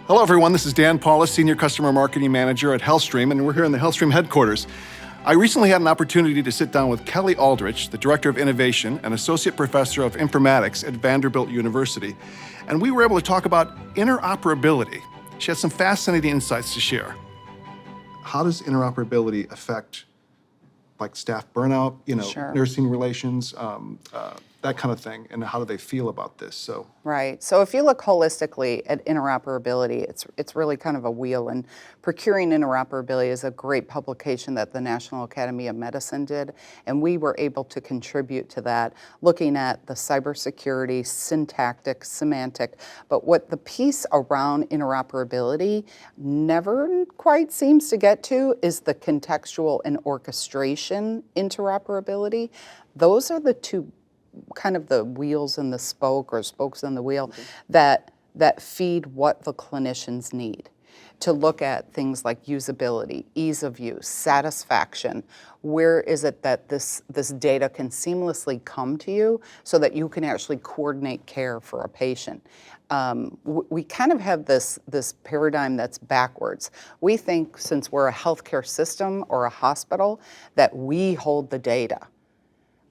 Hello, everyone. This is Dan Pawlus, Senior Customer Marketing Manager at HealthStream, and we're here in the HealthStream headquarters. I recently had an opportunity to sit down with Kelly Aldrich, the Director of Innovation and Associate Professor of Informatics at Vanderbilt University, and we were able to talk about interoperability. She has some fascinating insights to share. How does interoperability affect, like, staff burnout, Sure. nursing relations, that kind of thing, and how do they feel about this? Right. So if you look holistically at interoperability, it's really kind of a wheel. And Procuring Interoperability is a great publication that the National Academy of Medicine did, and we were able to contribute to that, looking at the cybersecurity, syntactic, semantic. But what the piece around interoperability never quite seems to get to is the contextual and orchestration interoperability. Those are the two kind of the wheels in the spoke or spokes in the wheel that feed what the clinicians need to look at things like usability, ease of use, satisfaction. Where is it that this data can seamlessly come to you so that you can actually coordinate care for a patient? We kind of have this paradigm that's backwards. We think, since we're a healthcare system or a hospital, that we hold the data.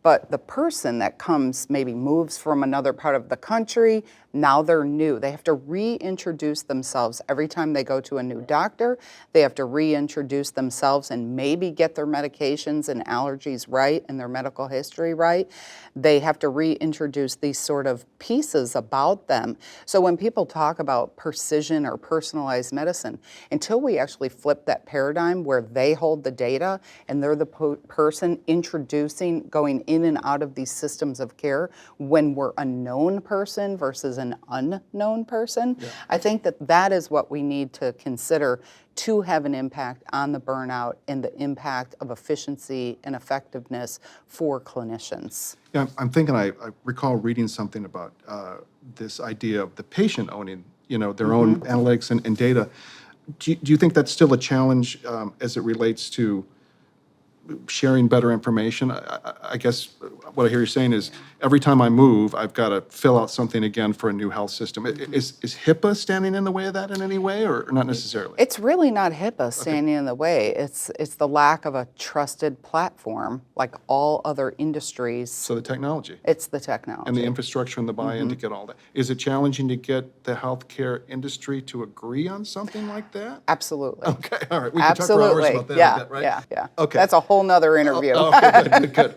But the person that comes maybe moves from another part of the country, now they're new. They have to reintroduce themselves every time they go to a new doctor. They have to reintroduce themselves and maybe get their medications and allergies right and their medical history right. They have to reintroduce these sort of pieces about them. So when people talk about precision or personalized medicine, until we actually flip that paradigm where they hold the data and they're the person introducing, going in and out of these systems of care when we're a known person versus an unknown person. Yeah. I think that is what we need to consider to have an impact on the burnout and the impact of efficiency and effectiveness for clinicians. Yeah, I'm thinking, I recall reading something about this idea of the patient owning, their own analytics and data. Do you think that's still a challenge as it relates to sharing better information? I guess what I hear you saying is every time I move, I've got to fill out something again for a new health system. Is HIPAA standing in the way of that in any way, or not necessarily? It's really not HIPAA standing in the way. It's the lack of a trusted platform like all other industries. So the technology. It's the technology. And the infrastructure and the buy-in to get all that. Is it challenging to get the healthcare industry to agree on something like that? Absolutely. Okay, all right. We can talk for hours about that, Yeah, I bet, right? yeah. Okay. That's a whole nother interview. Okay, good.